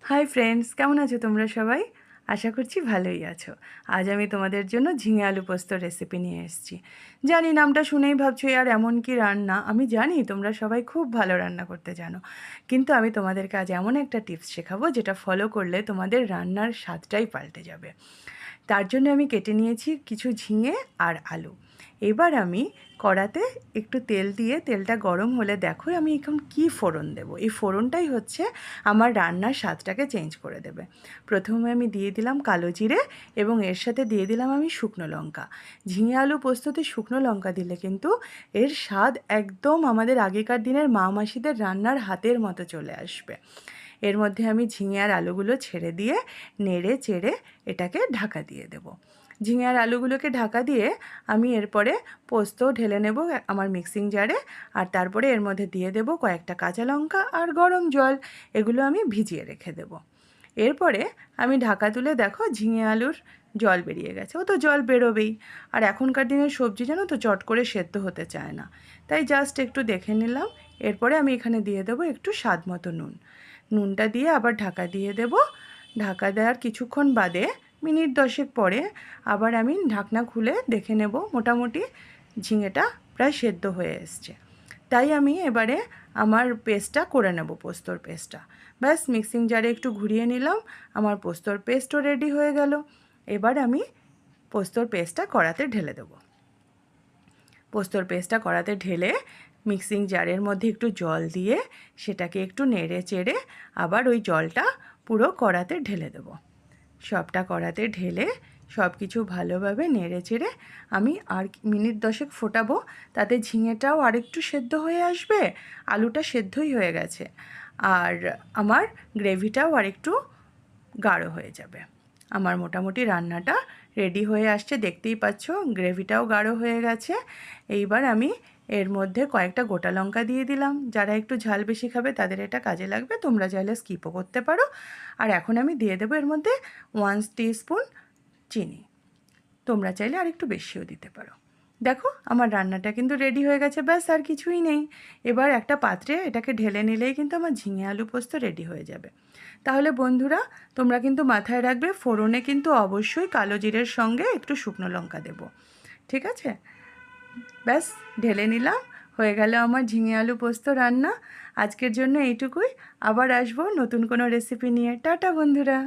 Hi friends, কেমন আছো তোমরা সবাই? আশা করছি ভালোই আছো। আজ আমি তোমাদের জন্য ঝিঙে আলু পোস্তর রেসিপি নিয়ে এসেছি। জানি নামটা শুনেই ভাবছো আর এমন কি রান্না। আমি জানি তোমরা সবাই খুব ভালো রান্না করতে জানো, কিন্তু আমি তোমাদেরকে আজ এমন একটা টিপস শেখাবো যেটা ফলো করলে তোমাদের রান্নার স্বাদটাই পাল্টে যাবে। তার জন্য আমি কেটে নিয়েছি কিছু ঝিঙে আর আলু। এবার আমি কড়াতে একটু তেল দিয়ে, তেলটা গরম হলে দেখো আমি এখন কি ফোড়ন দেব। এই ফোড়নটাই হচ্ছে আমার রান্নার স্বাদটাকে চেঞ্জ করে দেবে। প্রথমে আমি দিয়ে দিলাম কালো জিরে এবং এর সাথে দিয়ে দিলাম আমি শুকনো লঙ্কা। ঝিঙে আলু পোস্ততে শুকনো লঙ্কা দিলে কিন্তু এর স্বাদ একদম আমাদের আগেকার দিনের মা মাসিদের রান্নার হাতের মতো চলে আসবে। এর মধ্যে আমি ঝিঙে আর আলুগুলো ছেড়ে দিয়ে নেড়ে চেড়ে এটাকে ঢাকা দিয়ে দেব। ঝিঙে আর আলুগুলোকে ঢাকা দিয়ে আমি এরপরে পোস্ত ঢেলে নেব আমার মিক্সিং জারে, আর তারপরে এর মধ্যে দিয়ে দেব কয়েকটা কাঁচা লঙ্কা আর গরম জল। এগুলো আমি ভিজিয়ে রেখে দেব। এরপরে আমি ঢাকা তুলে দেখো ঝিঙে আলুর জল বেরিয়ে গেছে। ও তো জল বেরোবেই। আর এখনকার দিনের সবজি জানো তো চট করে সেদ্ধ হতে চায় না, তাই জাস্ট একটু দেখে নিলাম। এরপরে আমি এখানে দিয়ে দেবো একটু স্বাদ মতো নুন। নুনটা দিয়ে আবার ঢাকা দিয়ে দেব। ঢাকা দেওয়ার কিছুক্ষণ বাদে, মিনিট 10 পরে আবার আমি ঢাকনা খুলে দেখে নেব মোটামুটি ঝিঙেটা প্রায় সেদ্ধ হয়ে এসছে। তাই আমি এবারে আমার পেস্টটা করে নেব, পোস্তর পেস্টটা। ব্যাস মিক্সিং জারে একটু ঘুরিয়ে নিলাম, আমার পোস্তর পেস্টও রেডি হয়ে গেল। এবার আমি পোস্তর পেস্টটা কড়াতে ঢেলে দেবো। পোস্তর পেস্টটা কড়াতে ঢেলে মিক্সিং জারের মধ্যে একটু জল দিয়ে সেটাকে একটু নেড়ে চেড়ে আবার ওই জলটা পুরো কড়াতে ঢেলে দেবো। সবটা কড়াতে ঢেলে সব কিছু ভালোভাবে নেড়ে চেড়ে আমি আর মিনিট 10 ফোটাবো। তাতে ঝিঙেটাও আরেকটু সেদ্ধ হয়ে আসবে, আলুটা সেদ্ধই হয়ে গেছে, আর আমার গ্রেভিটাও আরেকটু গাঢ় হয়ে যাবে। আমার মোটামুটি রান্নাটা রেডি হয়ে আসছে, দেখতেই পাচ্ছ গ্রেভিটাও গাঢ় হয়ে গেছে। এইবার আমি এর মধ্যে কয়েকটা গোটা লঙ্কা দিয়ে দিলাম। যারা একটু ঝাল বেশি খাবে তাদের এটা কাজে লাগবে, তোমরা চাইলে স্কিপও করতে পারো। আর এখন আমি দিয়ে দেবো এর মধ্যে 1 টিস্পুন চিনি। তোমরা চাইলে আর একটু বেশিও দিতে পারো। দেখো আমার রান্নাটা কিন্তু রেডি হয়ে গেছে, ব্যাস আর কিছুই নেই। এবার একটা পাত্রে এটাকে ঢেলে নিলেই কিন্তু আমার ঝিঙে আলু পোস্ত রেডি হয়ে যাবে। তাহলে বন্ধুরা, তোমরা কিন্তু মাথায় রাখবে ফোড়নে কিন্তু অবশ্যই কালো জিরের সঙ্গে একটু শুকনো লঙ্কা দেবো, ঠিক আছে? ব্যাস ঢেলে নিলাম, হয়ে গেল আমার ঝিঙে আলু পোস্ত রান্না। আজকের জন্য এইটুকুই। আবার আসবো নতুন কোনো রেসিপি নিয়ে। টাটা বন্ধুরা।